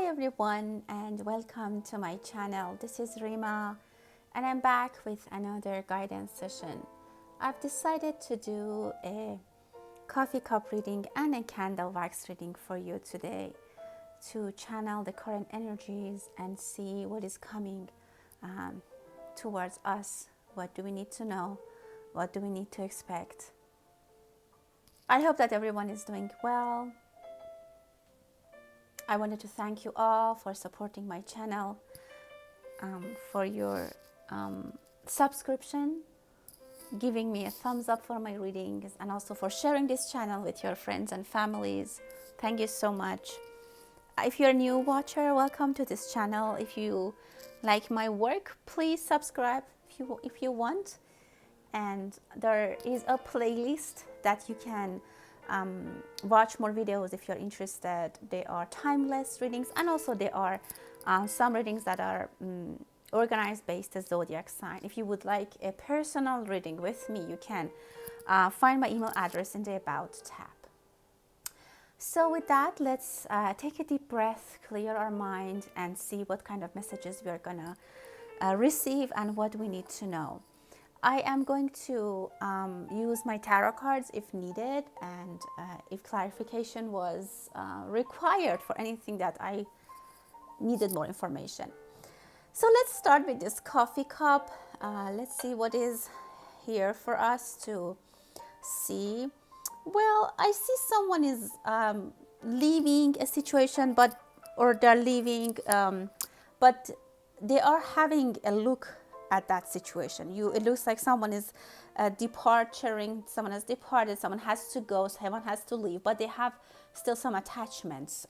everyone, and welcome to my channel. This is Rima, and I'm back with another guidance session. I've decided to do a coffee cup reading and a candle wax reading for you today to channel the current energies and see what is coming towards us. What do we need to know? What do we need to expect? I hope that everyone is doing well. I wanted to thank you all for supporting my channel, for your subscription, giving me a thumbs up for my readings, and also for sharing this channel with your friends and families. Thank you so much. If you're a new watcher, welcome to this channel. If you like my work, please subscribe if you want. And there is a playlist that you can watch more videos if you're interested. They are timeless readings, and also there are some readings that are organized based as zodiac sign. If you would like a personal reading with me, you can find my email address in the About tab. So with that, let's take a deep breath, clear our mind, and see what kind of messages we are gonna receive and what we need to know. I am going to use my tarot cards if needed, and if clarification was required for anything that I needed more information. So let's start with this coffee cup. Let's see what is here for us to see. Well, I see someone is leaving a situation, or they're leaving, but they are having a look at that situation. It looks like someone is departing, someone has departed, someone has to go, someone has to leave, but they have still some attachments.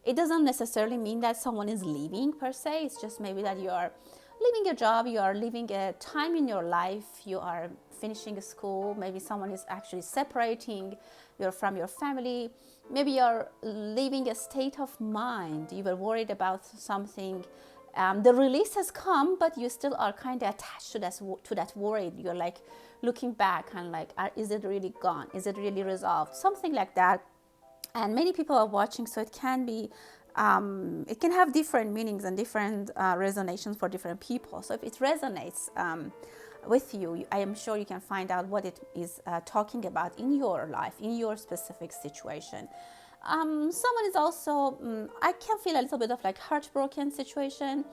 It doesn't necessarily mean that someone is leaving per se. It's just maybe that you are leaving a job, you are leaving a time in your life, you are finishing a school, maybe someone is actually separating from your family, maybe you're leaving a state of mind, you were worried about something. The release has come, but you still are kind of attached to that worry. You're like looking back and like, is it really gone? Is it really resolved? Something like that. And many people are watching, so it can be, it can have different meanings and different resonations for different people. So if it resonates with you, I am sure you can find out what it is talking about in your life, in your specific situation. Someone is also, I can feel a little bit of like heartbroken situation.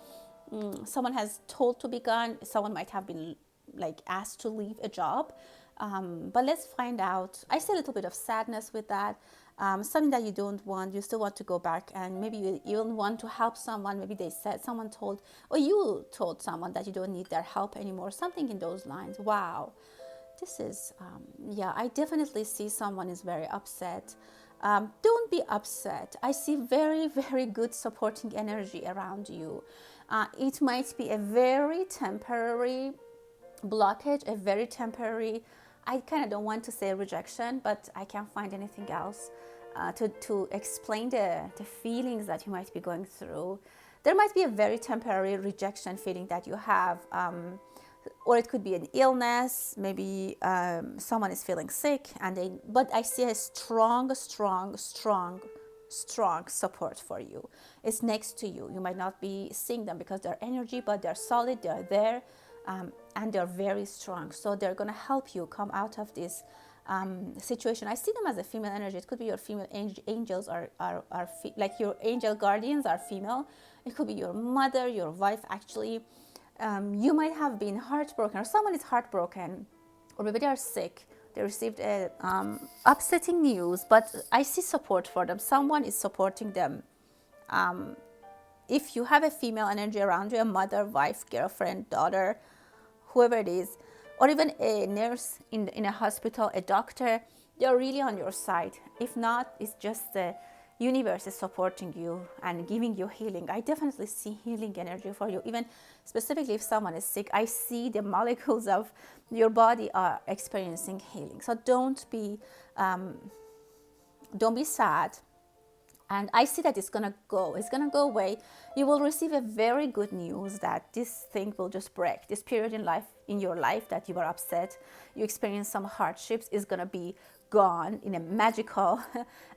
Someone has told to be gone. Someone might have been like asked to leave a job. But let's find out. I see a little bit of sadness with that. Something that you don't want, you still want to go back, and maybe you even want to help someone. Maybe someone told, or you told someone that you don't need their help anymore. Something in those lines. Wow. This is, yeah, I definitely see someone is very upset. Don't be upset. I see very, very good supporting energy around you. It might be a very temporary blockage, a very temporary, I kind of don't want to say rejection, but I can't find anything else to explain the feelings that you might be going through. There might be a very temporary rejection feeling that you have, or it could be an illness. Maybe someone is feeling sick, but I see a strong support for you. It's next to you. You might not be seeing them because they're energy, but they're solid, they're there, and they're very strong. So they're going to help you come out of this situation. I see them as a female energy. It could be your female angels like your angel guardians are female. It could be your mother, your wife actually. You might have been heartbroken, or someone is heartbroken, or maybe they are sick. They received a upsetting news, but I see support for them. Someone is supporting them. If you have a female energy around you, a mother, wife, girlfriend, daughter, whoever it is, or even a nurse in a hospital, a doctor, they're really on your side. If not, it's just the universe is supporting you and giving you healing. I definitely see healing energy for you. Even specifically if someone is sick, I see the molecules of your body are experiencing healing. So don't be sad. And I see that it's gonna go away. You will receive a very good news that this thing will just break. This period in your life that you were upset, you experience some hardships, is gonna be gone in a magical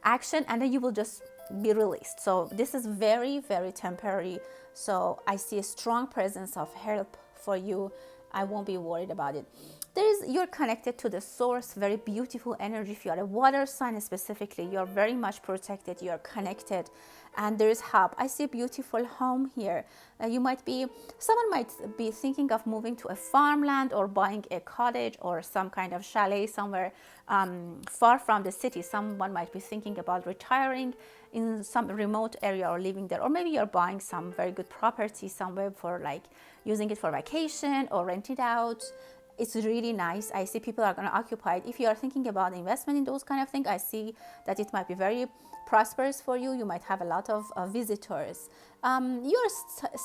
action, and then you will just be released. So this is very, very temporary. So I see a strong presence of help for you. I won't be worried about it. You're connected to the source, very beautiful energy. If you are a water sign specifically, you're very much protected, you're connected, and there is help. I see a beautiful home here. Someone might be thinking of moving to a farmland or buying a cottage or some kind of chalet somewhere far from the city. Someone might be thinking about retiring in some remote area or living there, or maybe you're buying some very good property somewhere for like using it for vacation or rent it out. It's really nice. I see people are going to occupy it. If you are thinking about investment in those kind of things, I see that it might be very prosperous for you. You might have a lot of visitors. You're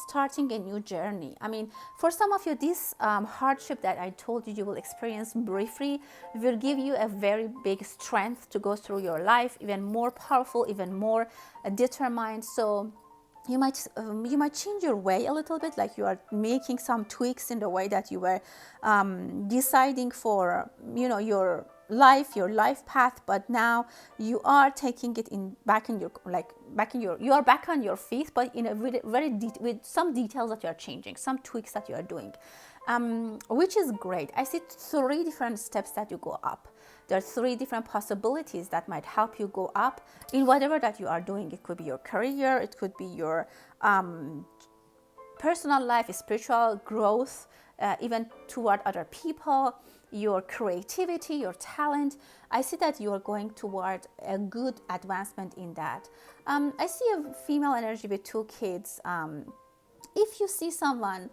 starting a new journey. I mean, for some of you, this hardship that I told you will experience briefly will give you a very big strength to go through your life, even more powerful, even more determined. So you might change your way a little bit, like you are making some tweaks in the way that you were deciding for your life path, but now you are taking it you are back on your feet, but in a with some details that you are changing, some tweaks that you are doing, which is great. I see 3 different steps that you go up. There are 3 different possibilities that might help you go up in whatever that you are doing. It could be your career, it could be your personal life, spiritual growth, even toward other people, your creativity, your talent. I see that you are going toward a good advancement in that. I see a female energy with 2 kids. If you see someone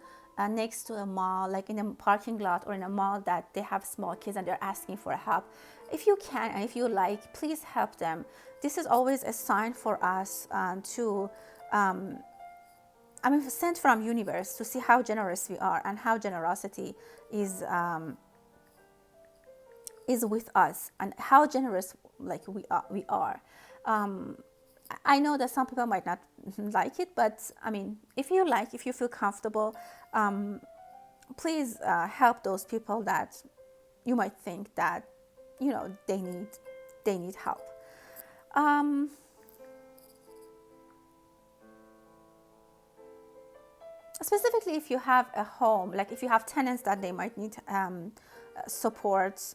next to a mall, like in a parking lot or in a mall, that they have small kids and they're asking for help, if you can and if you like, please help them. This is always a sign for us sent from universe to see how generous we are and how generosity is with us and how generous like we are. I know that some people might not like it, but I mean, if you feel comfortable, please help those people that you might think that they need help. Specifically, if you have a home, like if you have tenants that they might need support,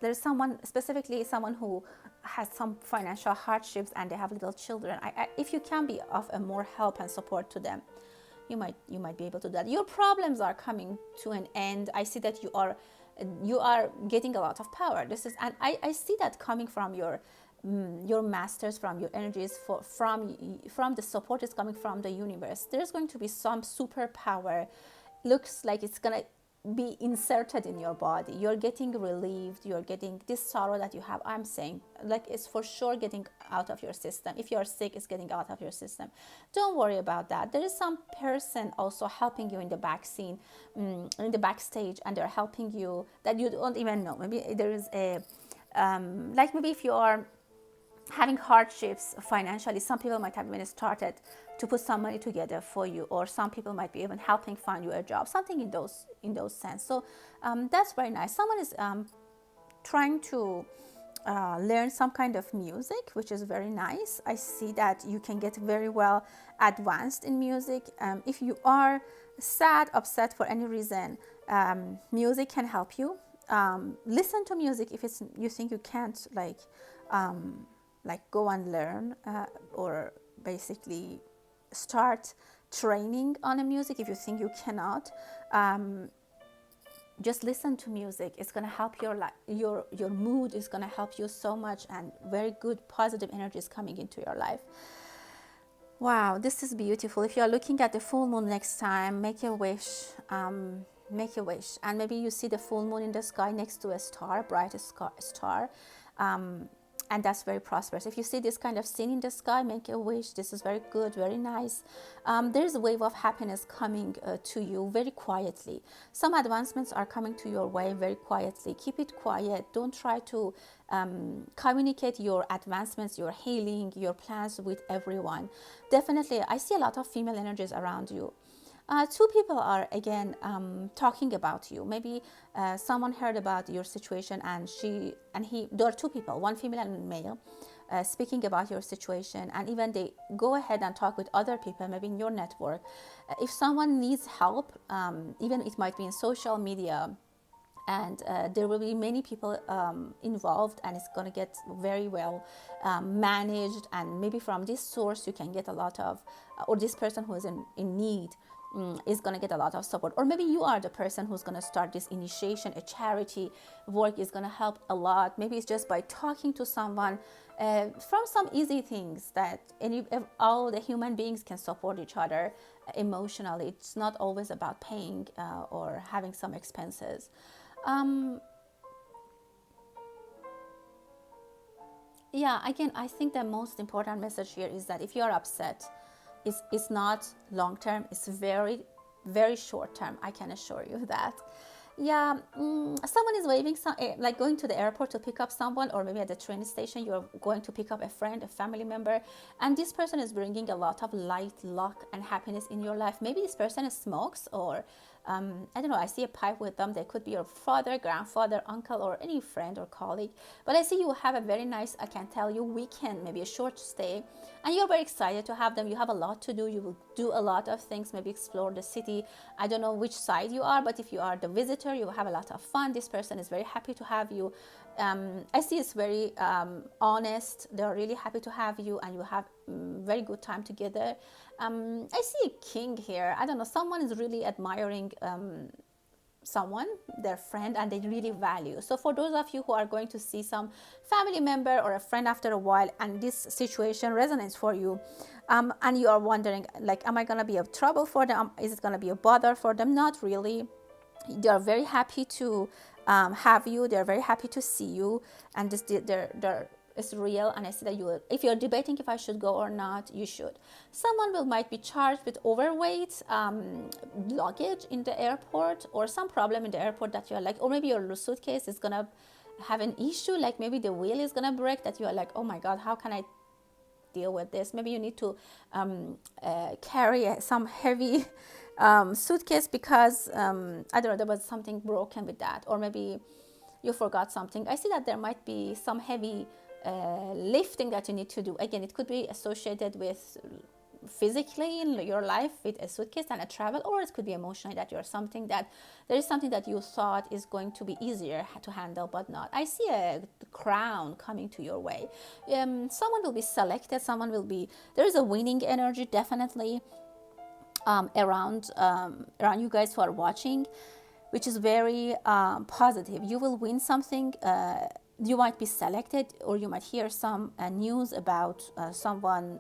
there's someone who has some financial hardships and they have little children, if you can be of a more help and support to them, you might be able to do that. Your problems are coming to an end. I see that you are getting a lot of power. And I see that coming from your masters, from your energies, from the support is coming from the universe. There's going to be some superpower. Looks like it's gonna be inserted in your body. You're getting relieved. You're getting this sorrow that you have. I'm saying, like, it's for sure getting out of your system. If you're sick, it's getting out of your system. Don't worry about that. There is some person also helping you in the back scene, in the backstage, and they're helping you that you don't even know. Maybe there is a maybe if you are having hardships financially, some people might have even started to put some money together for you, or some people might be even helping find you a job, something in those sense. So that's very nice. Someone is trying to learn some kind of music, which is very nice. I see that you can get very well advanced in music. If you are sad, upset for any reason, music can help you. Listen to music if you think you can't go and learn or basically start training on a music. If you think you cannot, just listen to music. It's going to help your mood is going to help you so much, and very good positive energy is coming into your life. Wow, this is beautiful. If you are looking at the full moon next time, make a wish. Make a wish, and maybe you see the full moon in the sky next to a star, bright star, and that's very prosperous. If you see this kind of scene in the sky, make a wish. This is very good, very nice. There's a wave of happiness coming to you very quietly. Some advancements are coming to your way very quietly. Keep it quiet. Don't try to communicate your advancements, your healing, your plans with everyone. Definitely, I see a lot of female energies around you. 2 people are again talking about you. Maybe someone heard about your situation, and there are 2 people, one female and one male. speaking about your situation, and even they go ahead and talk with other people, maybe in your network. If someone needs help, even it might be in social media, and there will be many people involved, and it's going to get very well managed, and maybe from this source you can get a lot of, or this person who is in need is going to get a lot of support. Or maybe you are the person who's going to start this initiation. A charity work is going to help a lot. Maybe it's just by talking to someone, from some easy things that all the human beings can support each other emotionally. It's not always about paying or having some expenses. Yeah, again, I think the most important message here is that if you are upset, it's not long term, it's very, very short term. I can assure you that. Yeah, someone is waving, like going to the airport to pick up someone, or maybe at the train station you're going to pick up a friend, a family member, and this person is bringing a lot of light, luck, and happiness in your life. Maybe this person smokes, or I don't know, I see a pipe with them. They could be your father, grandfather, uncle, or any friend or colleague. But I see you have a very nice, I can tell you, weekend, maybe a short stay, and you're very excited to have them. You have a lot to do. You will do a lot of things, maybe explore the city. I don't know which side you are, but if you are the visitor, you will have a lot of fun. This person is very happy to have you. I see it's very honest. They're really happy to have you, and you have very good time together. I see a king here. I don't know, someone is really admiring someone, their friend, and they really value. So for those of you who are going to see some family member or a friend after a while, and this situation resonates for you, and you are wondering, like, am I going to be a trouble for them? Is it going to be a bother for them? Not really. They are very happy to have you. They're very happy to see you, and they're is real. And I see that if you're debating if I should go or not, you should. Someone might be charged with overweight luggage in the airport, or some problem in the airport that you're like, or maybe your suitcase is gonna have an issue, like maybe the wheel is gonna break, that you're like, oh my god, how can I deal with this? Maybe you need to carry some heavy suitcase because I don't know, there was something broken with that, or maybe you forgot something. I see that there might be some heavy lifting that you need to do. Again, it could be associated with physically in your life with a suitcase and a travel, or it could be emotionally, that there is something that you thought is going to be easier to handle but not. I see a crown coming to your way. Someone will be selected, there is a winning energy definitely around you guys who are watching, which is very positive. You will win something. You might be selected, or you might hear some news about someone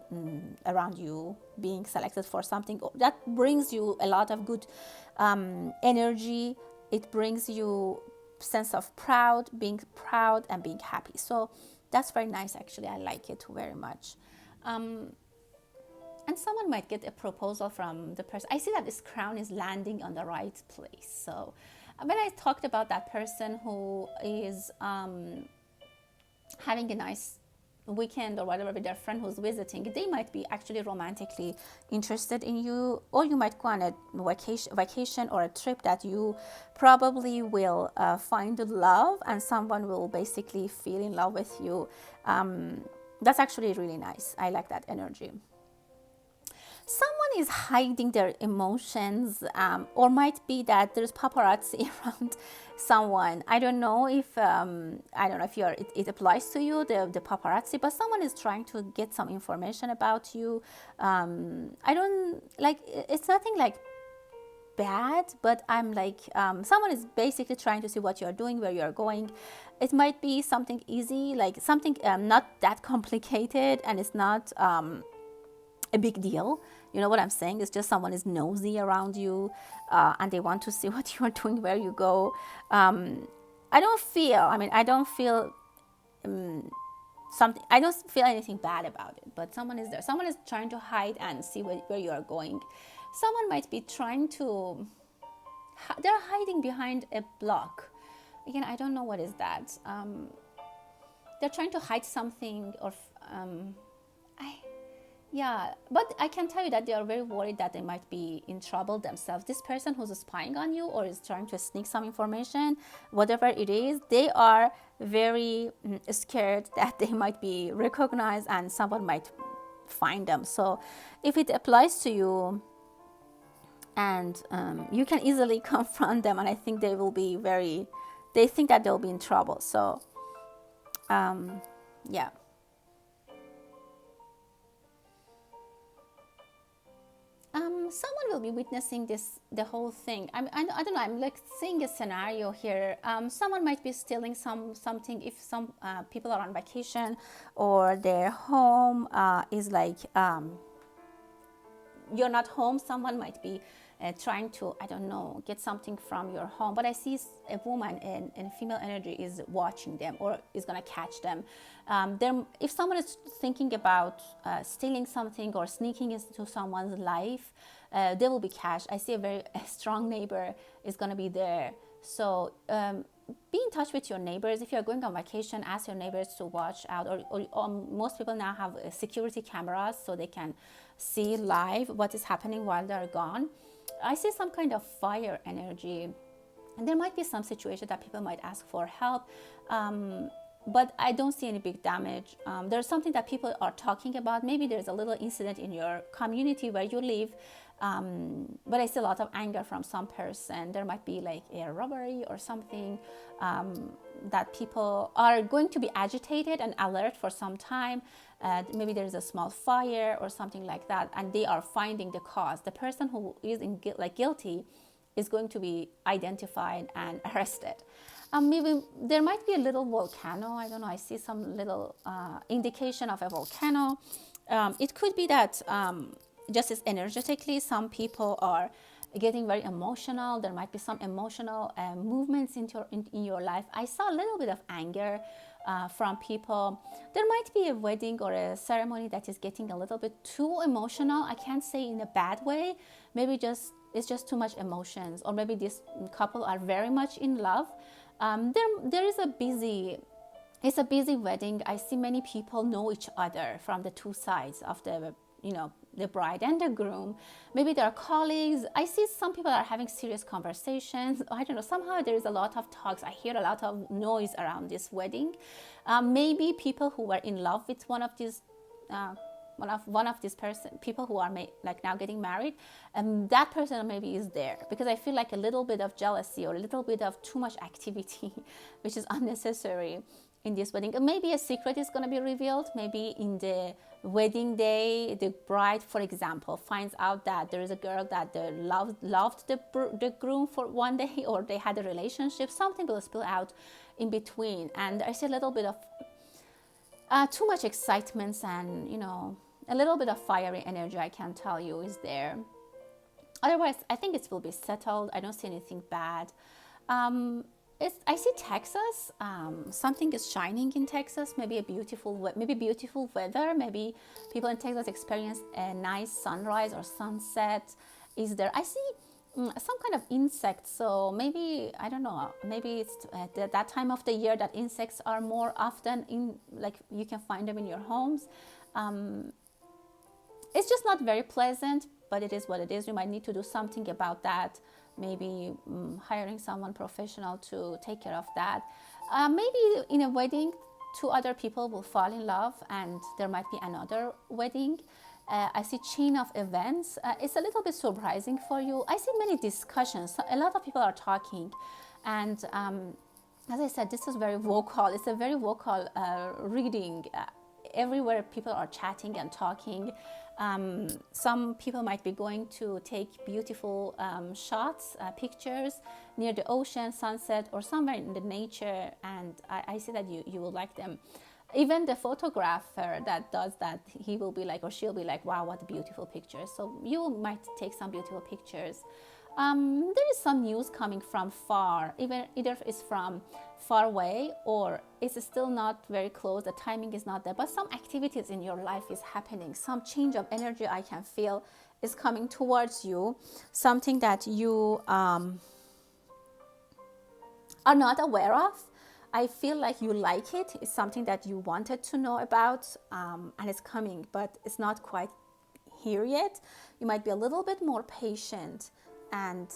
around you being selected for something. That brings you a lot of good energy. It brings you sense of being proud and being happy. So that's very nice, actually. I like it very much. And someone might get a proposal from the person. I see that this crown is landing on the right place. So when I talked about that person who is having a nice weekend or whatever with their friend who's visiting, they might be actually romantically interested in you, or you might go on a vacation or a trip that you probably will find love, and someone will basically feel in love with you. That's actually really nice. I like that energy. Someone is hiding their emotions, or might be that there's paparazzi around someone. I don't know if it applies to you, the paparazzi, but someone is trying to get some information about you. I don't like, it's nothing like bad, but I'm like, someone is basically trying to see what you're doing, where you're going. It might be something easy, like something not that complicated, and it's not a big deal. You know what I'm saying? It's just someone is nosy around you, and they want to see what you are doing, where you go. I don't feel something. I don't feel anything bad about it. But someone is there. Someone is trying to hide and see where you are going. Someone might be trying to. They're hiding behind a block. Again, I don't know what is that. Yeah, but I can tell you that they are very worried that they might be in trouble themselves. This person who's spying on you or is trying to sneak some information, whatever it is, they are very scared that they might be recognized and someone might find them. So if it applies to you, and you can easily confront them, and I think they will be very, they think that they'll be in trouble. So yeah. Someone will be witnessing this, the whole thing. I don't know. I'm like seeing a scenario here. Someone might be stealing something if some people are on vacation, or their home is like you're not home. Someone might be trying to, I don't know, get something from your home. But I see a woman and female energy is watching them or is gonna catch them. If someone is thinking about stealing something or sneaking into someone's life, they will be catched. I see a strong neighbor is gonna be there. So be in touch with your neighbors. If you're going on vacation, ask your neighbors to watch out. Or most people now have security cameras, so they can see live what is happening while they're gone. I see some kind of fire energy, and there might be some situation that people might ask for help, but I don't see any big damage. There's something that people are talking about. Maybe there's a little incident in your community where you live, but I see a lot of anger from some person. There might be like a robbery or something, that people are going to be agitated and alert for some time. Maybe there's a small fire or something like that, and they are finding the cause. The person who is guilty is going to be identified and arrested. Maybe there might be a little volcano. I don't know. I see some little indication of a volcano. It could be that just as energetically, some people are getting very emotional. There might be some emotional movements in your life. I saw a little bit of anger from people. There might be a wedding or a ceremony that is getting a little bit too emotional. I can't say in a bad way. Maybe it's just too much emotions, or maybe this couple are very much in love. There is it's a busy wedding. I see many people know each other from the two sides of the bride and the groom. Maybe they are colleagues. I see some people are having serious conversations. I don't know. Somehow there is a lot of talks. I hear a lot of noise around this wedding. Maybe people who were in love with one of these people who are like now getting married, and that person maybe is there, because I feel like a little bit of jealousy or a little bit of too much activity, which is unnecessary in this wedding. And maybe a secret is going to be revealed. Maybe in the wedding day, the bride, for example, finds out that there is a girl that loved the groom for one day, or they had a relationship. Something will spill out in between, and I see a little bit of too much excitement, and a little bit of fiery energy, I can tell you, is there. Otherwise, I think it will be settled. I don't see anything bad. I see Texas. Something is shining in Texas. Maybe beautiful weather. Maybe people in Texas experience a nice sunrise or sunset. Is there? I see some kind of insect. So maybe, I don't know. Maybe it's that time of the year that insects are more often you can find them in your homes. It's just not very pleasant, but it is what it is. You might need to do something about that. Maybe hiring someone professional to take care of that. Maybe in a wedding, two other people will fall in love, and there might be another wedding. I see chain of events. It's a little bit surprising for you. I see many discussions. A lot of people are talking, and as I said, this is very vocal. It's a very vocal reading. Everywhere people are chatting and talking. Some people might be going to take beautiful shots, pictures near the ocean, sunset, or somewhere in the nature, and I see that you will like them. Even the photographer that does that, he will be like, or she'll be like, wow, what beautiful pictures. So you might take some beautiful pictures. There is some news coming from far, either it's from far away or it's still not very close, the timing is not there, but some activities in your life is happening. Some change of energy I can feel is coming towards you, something that you are not aware of. I feel like you like it. It's something that you wanted to know about, and it's coming, but it's not quite here yet, you might be a little bit more patient, and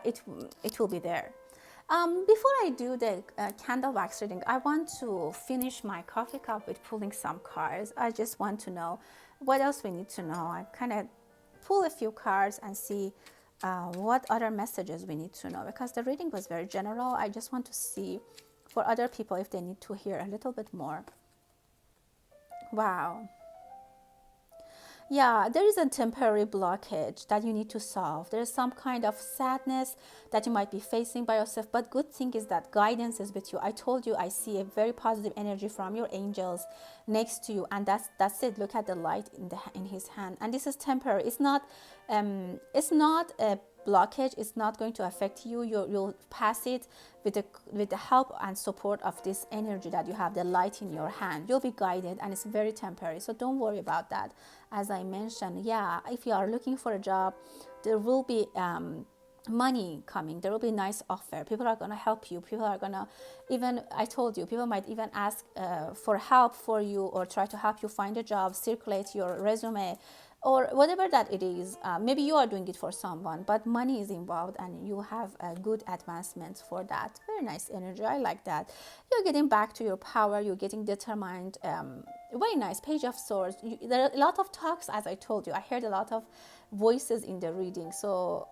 it will be there. Before I do the candle wax reading, I want to finish my coffee cup with pulling some cards. I just want to know what else we need to know. I kind of pull a few cards and see what other messages we need to know, because the reading was very general. I just want to see for other people if they need to hear a little bit more. Wow. Yeah, there is a temporary blockage that you need to solve. There is some kind of sadness that you might be facing by yourself, but good thing is that guidance is with you. I told you, I see a very positive energy from your angels next to you, and that's it. Look at the light in his hand, and this is temporary. It's not a blockage. It's not going to affect you. You'll pass it with the help and support of this energy that you have, the light in your hand. You'll be guided, and it's very temporary, so don't worry about that. As I mentioned, yeah, if you are looking for a job, there will be money coming. There will be a nice offer. People are going to help you. People are going to, even, I told you, people might even ask for help for you, or try to help you find a job, circulate your resume, or whatever that it is. Maybe you are doing it for someone, but money is involved, and you have a good advancement for that. Very nice energy. I like that. You're getting back to your power. You're getting determined. Very nice. Page of Swords. There are a lot of talks, as I told you. I heard a lot of voices in the reading, so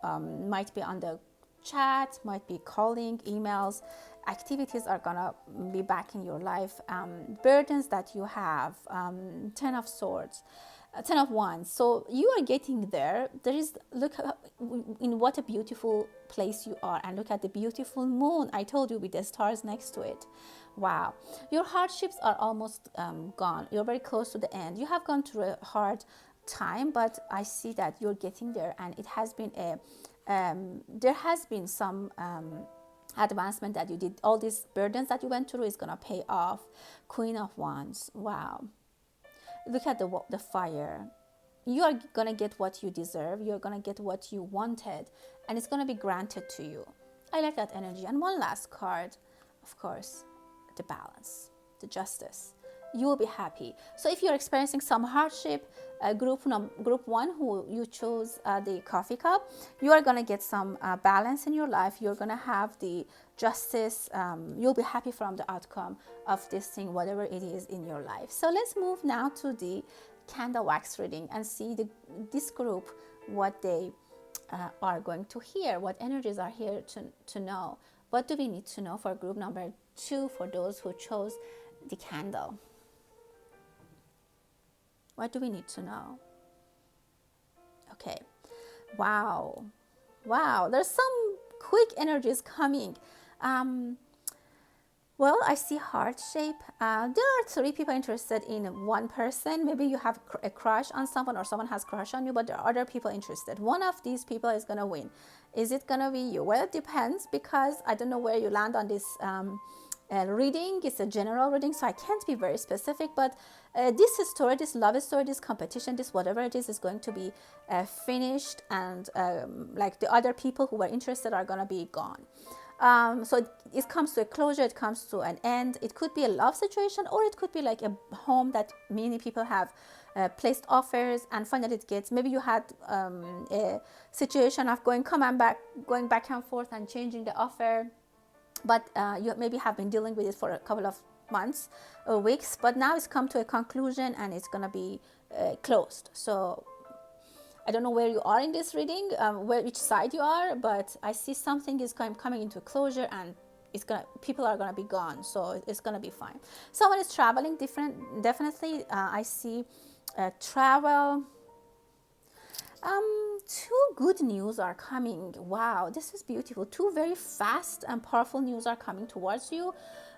might be on the chat, might be calling, emails. Activities are gonna be back in your life. Burdens that you have. 10 of Swords. 10 of Wands. So you are getting there. There is, look in what a beautiful place you are, and look at the beautiful moon. I told you, with the stars next to it. Wow. Your hardships are almost gone. You're very close to the end. You have gone through a hard time, but I see that you're getting there, and it has been there has been some advancement that you did. All these burdens that you went through is gonna pay off. Queen of Wands. Wow. Look at the fire. You are gonna get what you deserve. You're gonna get what you wanted, and it's gonna be granted to you. I like that energy. And one last card, of course, the Balance, the Justice. You will be happy. So if you're experiencing some hardship, group 1, who you chose the coffee cup, you are gonna get some balance in your life. You're gonna have the justice. You'll be happy from the outcome of this thing, whatever it is in your life. So let's move now to the candle wax reading and see this group, what they are going to hear, what energies are here to know. What do we need to know for group number 2, for those who chose the candle? What do we need to know? Okay. Wow. There's some quick energies coming. Well, I see heart shape. There are 3 people interested in one person. Maybe you have a crush on someone, or someone has crush on you, but there are other people interested. One of these people is going to win. Is it going to be you? Well, it depends, because I don't know where you land on this reading. It's a general reading, so I can't be very specific, but this story, this love story, this competition, this whatever it is going to be finished, and like the other people who were interested are going to be gone. So it comes to a closure, it comes to an end. It could be a love situation, or it could be like a home that many people have placed offers, and finally it gets, maybe you had a situation of going back and forth and changing the offer, but you maybe have been dealing with it for a couple of months or weeks, but now it's come to a conclusion, and it's going to be closed. So I don't know where you are in this reading, which side you are, but I see something is coming into closure, and people are gonna be gone, so it's gonna be fine. Someone is traveling definitely. I see travel. 2 good news are coming. Wow, this is beautiful. 2 very fast and powerful news are coming towards you.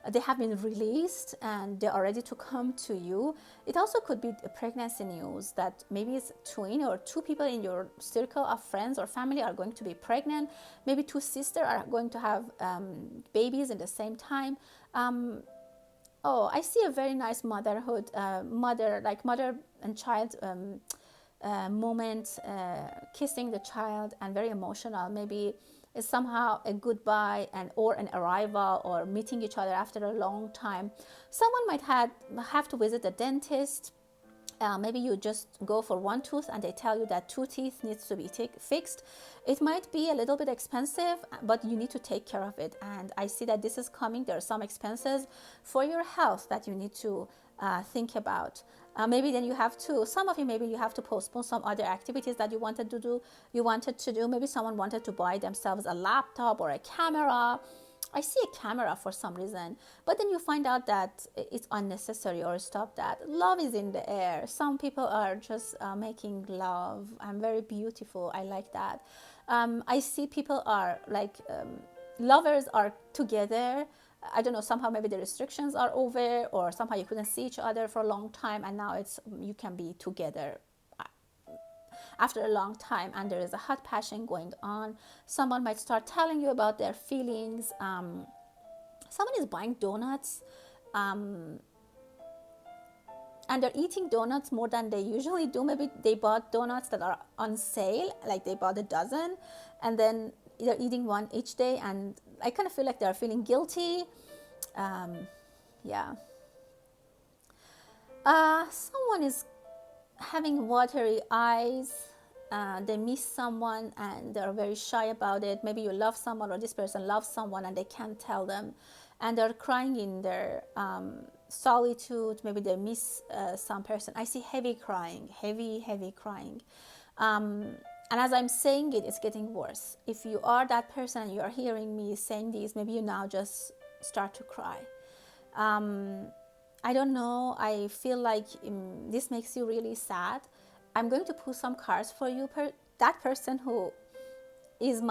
They have been released, and they are ready to come to you. It also could be a pregnancy news, that maybe it's twin, or 2 people in your circle of friends or family are going to be pregnant. Maybe 2 sisters are going to have babies at the same time. I see a very nice motherhood, mother and child moment, kissing the child, and very emotional. Maybe it's somehow a goodbye or an arrival, or meeting each other after a long time. Someone might have to visit a dentist, Maybe you just go for one tooth and they tell you that two teeth needs to be fixed. It might be a little bit expensive, but you need to take care of it. And I see that this is coming. There are some expenses for your health that you need to think about. Maybe then you have to, some of you, maybe you have to postpone some other activities that you wanted to do. Maybe someone wanted to buy themselves a laptop or a camera. I see a camera for some reason, but then you find out that it's unnecessary, or stop that. Love is in the air. Some people are just making love and very beautiful. I like that. I see people are like lovers are together. I don't know, somehow maybe the restrictions are over, or somehow you couldn't see each other for a long time, and now you can be together after a long time, and there is a hot passion going on. Someone might start telling you about their feelings. Someone is buying donuts, and they're eating donuts more than they usually do. Maybe they bought donuts that are on sale, like they bought a dozen, and then they're eating one each day, and I kind of feel like they're feeling guilty. Yeah. Someone is having watery eyes. They miss someone and they're very shy about it. Maybe you love someone, or this person loves someone and they can't tell them, and they're crying in their solitude. Maybe they miss some person. I see heavy crying, heavy crying. And as I'm saying it, it's getting worse. If you are that person and you are hearing me saying this, maybe you now just start to cry. I don't know. I feel like this makes you really sad. I'm going to pull some cards for you. That person who is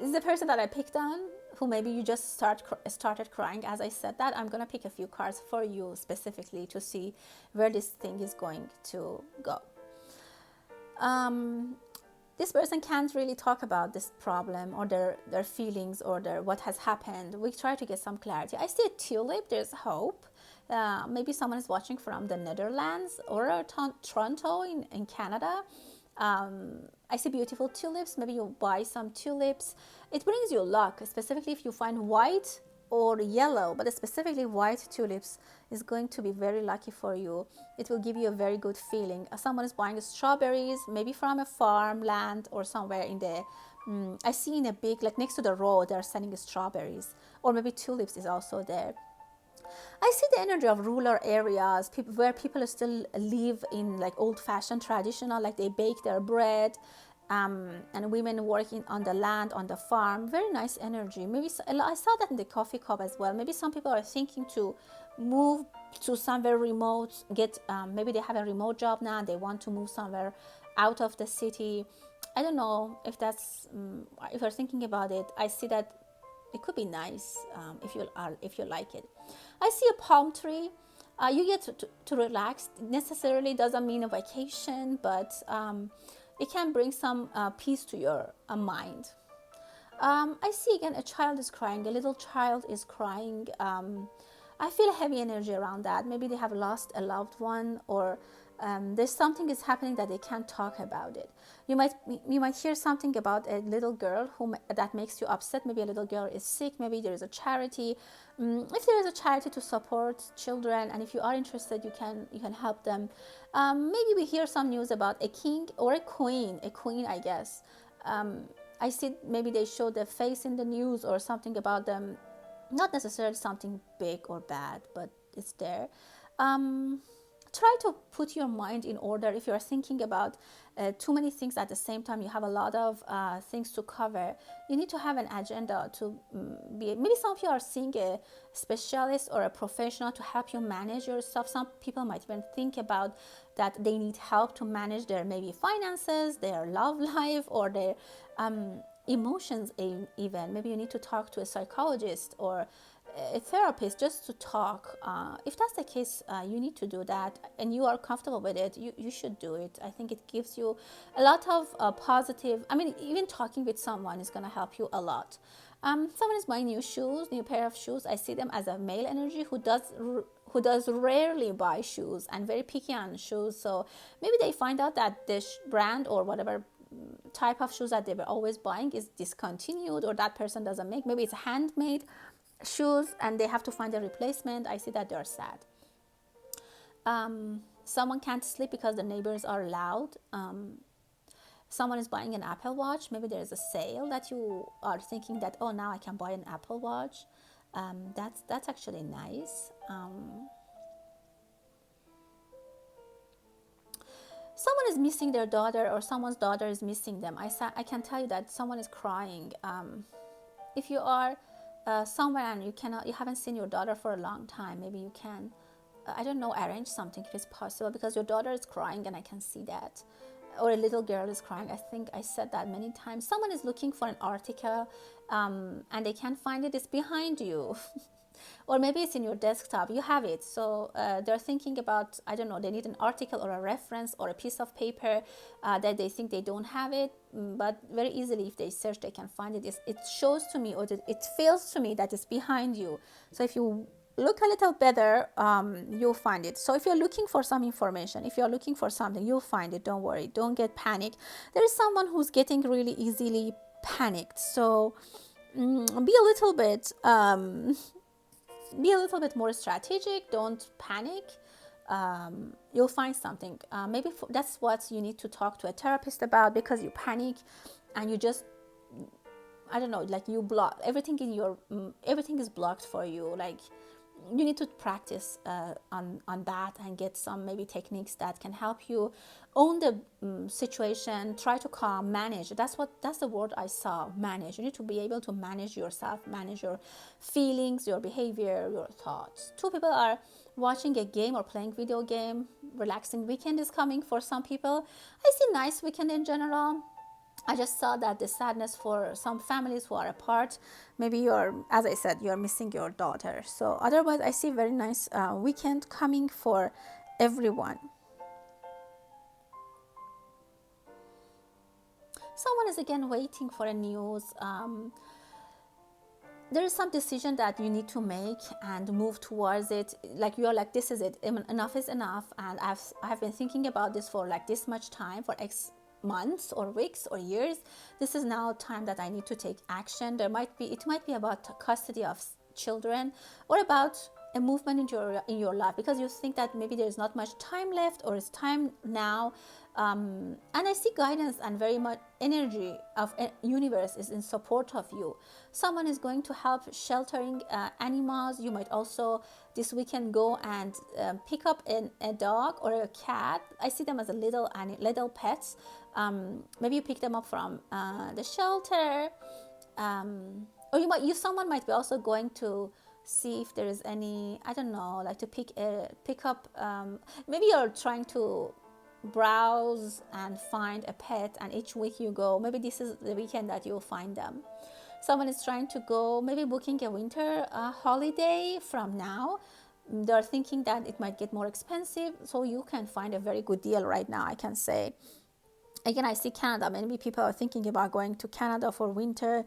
is the person that I picked on, who maybe you just started crying as I said that. I'm going to pick a few cards for you specifically to see where this thing is going to go. This person can't really talk about this problem or their feelings or what has happened. We try to get some clarity. I see a tulip. There's hope. Maybe someone is watching from the Netherlands or Toronto in Canada. I see beautiful tulips. Maybe you buy some tulips. It brings you luck, specifically if you find white or yellow, but specifically white tulips is going to be very lucky for you. It will give you a very good feeling. Someone is buying strawberries, maybe from a farmland or somewhere in the I see in a big, like next to the road, they're selling strawberries, or maybe tulips is also there. I see the energy of rural areas, where people still live in like old-fashioned traditional, like they bake their bread, and women working on the land, on the farm. Very nice energy. Maybe I saw that in the coffee cup as well. Maybe some people are thinking to move to somewhere remote, maybe they have a remote job now and they want to move somewhere out of the city. I don't know if that's if you're thinking about it. I see that it could be nice if you like it. I see a palm tree. You get to relax. Necessarily doesn't mean a vacation, but it can bring some peace to your mind. I see again a child is crying. A little child is crying. I feel heavy energy around that. Maybe they have lost a loved one, or there's something is happening that they can't talk about it. You might hear something about a little girl that makes you upset. Maybe a little girl is sick. Maybe there is a charity. If there is a charity to support children, and if you are interested, you can help them. Maybe we hear some news about a king or a queen, I guess. I see maybe they show their face in the news or something about them. Not necessarily something big or bad, but it's there. Try to put your mind in order. If you're thinking about too many things at the same time, you have a lot of things to cover, you need to have an agenda to maybe some of you are seeing a specialist or a professional to help you manage your stuff. Some people might even think about that they need help to manage their maybe finances, their love life, or their emotions even. Maybe you need to talk to a psychologist or a therapist just to talk. If that's the case, you need to do that and you are comfortable with it, you should do it. I think it gives you a lot of positive, even talking with someone is going to help you a lot. Someone is buying new pair of shoes. I see them as a male energy who does rarely buy shoes and very picky on shoes. So maybe they find out that this brand or whatever type of shoes that they were always buying is discontinued, or that person doesn't make. Maybe it's handmade shoes and they have to find a replacement. I see that they're sad. Someone can't sleep because the neighbors are loud. Someone is buying an Apple Watch. Maybe there is a sale that you are thinking that, oh, now I can buy an Apple Watch. That's actually nice. Someone is missing their daughter, or someone's daughter is missing them. I can tell you that someone is crying. If you are somewhere and you haven't seen your daughter for a long time, maybe you can, I don't know, arrange something if it's possible, because your daughter is crying and I can see that. Or a little girl is crying. I think I said that many times. Someone is looking for an article and they can't find it. It's behind you. Or maybe it's in your desktop. You have it. So they're thinking about, I don't know, they need an article or a reference or a piece of paper that they think they don't have it. But very easily, if they search, they can find it. It shows to me, or it feels to me that it's behind you. So if you look a little better, you'll find it. So if you're looking for some information, if you're looking for something, you'll find it. Don't worry. Don't get panicked. There is someone who's getting really easily panicked. So be a little bit more strategic. Don't panic. You'll find something. Maybe that's what you need to talk to a therapist about, because you panic and you just, I don't know, like you block everything in your, everything is blocked for you. Like, you need to practice on that and get some maybe techniques that can help you own the situation. Try to calm, manage. That's the word I saw, manage. You need to be able to manage yourself, manage your feelings, your behavior, your thoughts. Two people are watching a game or playing video game. Relaxing weekend is coming for some people. I see nice weekend in general. I just saw that the sadness for some families who are apart. Maybe you're, as I said, you're missing your daughter. So otherwise, I see very nice weekend coming for everyone. Someone is again waiting for a news. There is some decision that you need to make and move towards it. Like you're like, this is it. Enough is enough. And I've been thinking about this for like this much time, for X months or weeks or years. This is now time that I need to take action. It might be about custody of children, or about a movement in your life, because you think that maybe there's not much time left, or it's time now. And I see guidance and very much energy of universe is in support of you. Someone is going to help sheltering animals. You might also this weekend go and pick up a dog or a cat. I see them as a little pets. Maybe you pick them up from the shelter, or someone might be also going to see if there is any, I don't know, like to pick up. Maybe you're trying to browse and find a pet, and each week you go. Maybe this is the weekend that you'll find them. Someone is trying to go, maybe booking a winter holiday from now. They're thinking that it might get more expensive, so you can find a very good deal right now, I can say. Again, I see Canada. Many people are thinking about going to Canada for winter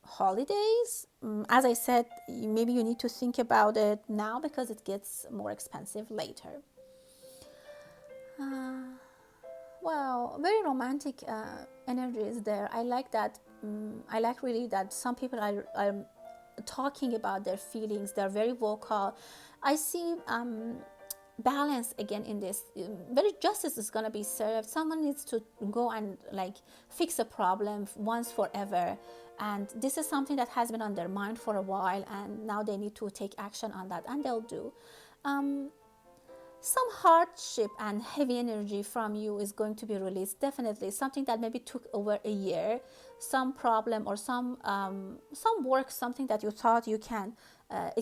holidays. As I said, maybe you need to think about it now, because it gets more expensive later. Well, very romantic energy is there. I like that. I like really that some people are talking about their feelings. They're very vocal. I see balance again in this. Very justice is going to be served. Someone needs to go and like fix a problem once forever. And this is something that has been on their mind for a while, and now they need to take action on that, and they'll do. Some hardship and heavy energy from you is going to be released. Definitely something that maybe took over a year, some problem or some work, something that you thought it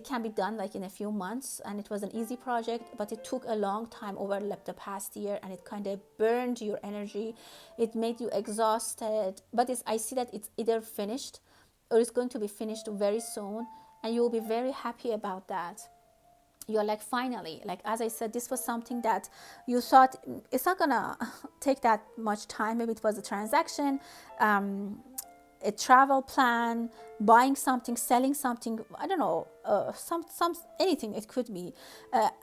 can be done like in a few months, and it was an easy project, but it took a long time over the past year, and it kind of burned your energy. It made you exhausted, but I see that it's either finished or it's going to be finished very soon, and you will be very happy about that. You're like, finally, like as I said, this was something that you thought it's not gonna take that much time. Maybe it was a transaction, a travel plan, buying something, selling something, I don't know, some anything it could be.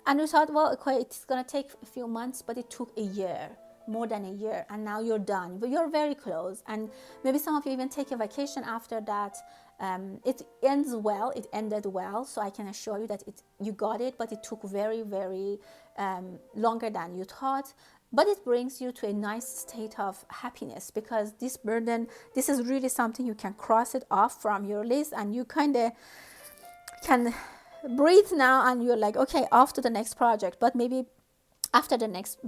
And you thought, well, okay, it's gonna take a few months, but it took a year, more than a year, and now you're done. But you're very close, and maybe some of you even take a vacation after that. It ends well, it ended well, so I can assure you that you got it, but it took very, very longer than you thought. But it brings you to a nice state of happiness, because this burden, this is really something you can cross it off from your list, and you kind of can breathe now, and you're like, okay, off to the next project. But maybe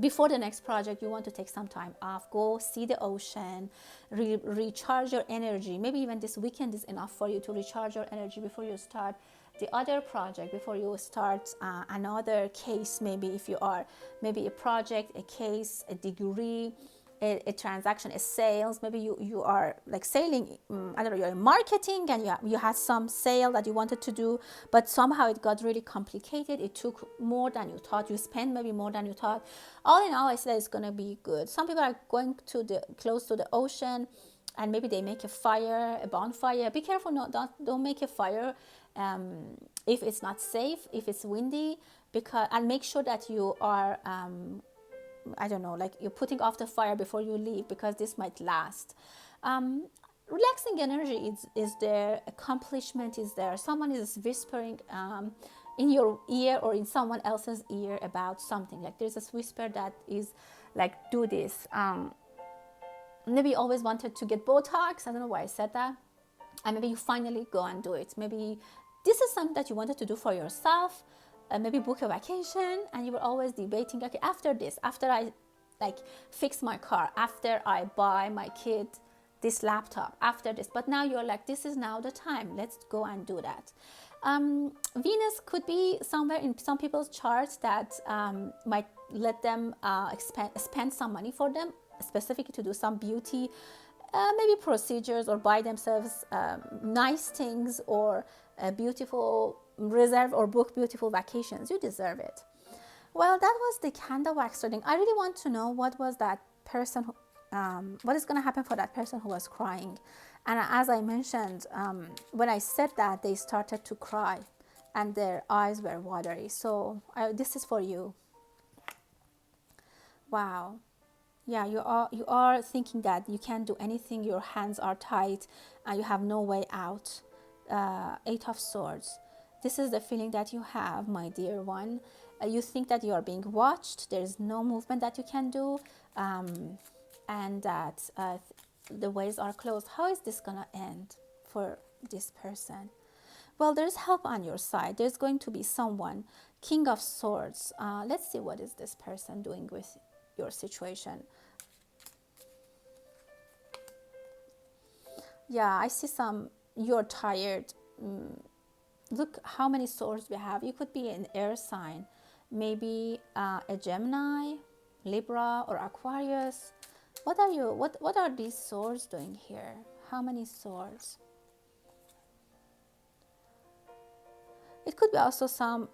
before the next project, you want to take some time off, go see the ocean, recharge your energy. Maybe even this weekend is enough for you to recharge your energy before you start the other project, before you start another case. Maybe if you are maybe a project, a case, a degree, a transaction, a sales. Maybe you are like selling, I don't know, you're in marketing, and you had some sale that you wanted to do, but somehow it got really complicated. It took more than you thought. You spent maybe more than you thought. All in all, I said it's going to be good. Some people are going to close to the ocean, and maybe they make a bonfire. Be careful, don't make a fire if it's not safe, if it's windy, and make sure that you are I don't know, like you're putting off the fire before you leave, because this might last. Relaxing energy is there, accomplishment is there. Someone is whispering in your ear or in someone else's ear about something. Like there's this whisper that is like, do this. Maybe you always wanted to get Botox. I don't know why I said that. And maybe you finally go and do it. Maybe this is something that you wanted to do for yourself. Maybe book a vacation, and you were always debating, okay, after this, after I like fix my car, after I buy my kid this laptop, after this. But now you're like, this is now the time, let's go and do that. Venus could be somewhere in some people's charts that might let them spend some money for them, specifically to do some beauty maybe procedures, or buy themselves nice things, or beautiful reserve or book beautiful vacations. You deserve it. Well, that was the candle wax reading. I really want to know what was that person what is going to happen for that person who was crying. And as I mentioned, when I said that, they started to cry and their eyes were watery. So this is for you. Wow. Yeah, you are thinking that you can't do anything, your hands are tight and you have no way out. Eight of Swords. This is the feeling that you have, my dear one. You think that you are being watched, there is no movement that you can do, and that the ways are closed. How is this gonna end for this person? Well, there's help on your side. There's going to be someone. King of Swords. Let's see, what is this person doing with your situation? Yeah, I see you're tired. Look how many swords we have. You could be an air sign, maybe a Gemini, Libra, or Aquarius. What are these swords doing here? How many swords? It could be also some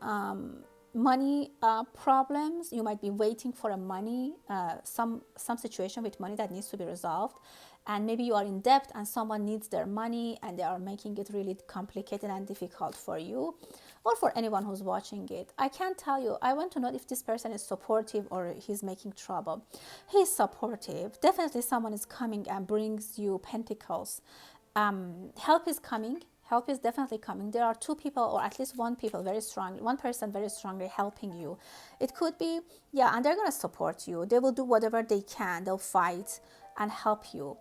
money problems. You might be waiting for a money, some situation with money that needs to be resolved. And maybe you are in debt and someone needs their money and they are making it really complicated and difficult for you, or for anyone who's watching it. I can't tell you. I want to know if this person is supportive or he's making trouble. He's supportive. Definitely someone is coming and brings you pentacles. Help is coming. Help is definitely coming. There are two people, or at least one person very strongly helping you. It could be, yeah, and they're going to support you. They will do whatever they can. They'll fight and help you.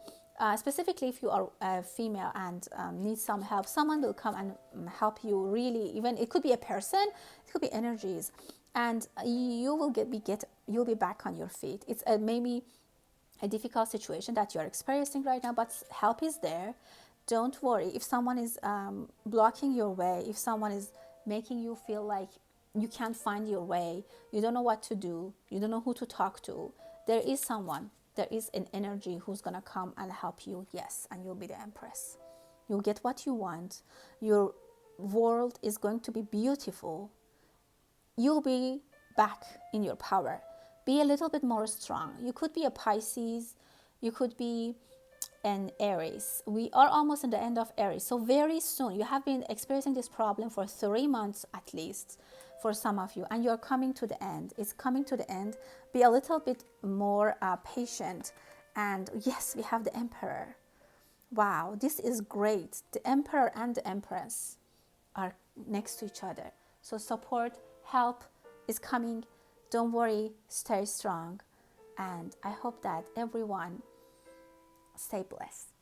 Specifically, if you are female and need some help, someone will come and help you. Really, even it could be a person, it could be energies, and you will you'll be back on your feet. It's maybe a difficult situation that you are experiencing right now, but help is there. Don't worry. If someone is blocking your way, if someone is making you feel like you can't find your way, you don't know what to do, you don't know who to talk to, there is someone. There is an energy who's going to come and help you, yes, and you'll be the Empress. You'll get what you want. Your world is going to be beautiful. You'll be back in your power. Be a little bit more strong. You could be a Pisces. You could be an Aries. We are almost in the end of Aries. So very soon, you have been experiencing this problem for 3 months at least, for some of you, and you're coming to the end. It's coming to the end. Be a little bit more patient. And yes, we have the Emperor. Wow, this is great. The emperor and the empress are next to each other. So support, help is coming. Don't worry, stay strong. And I hope that everyone stay blessed.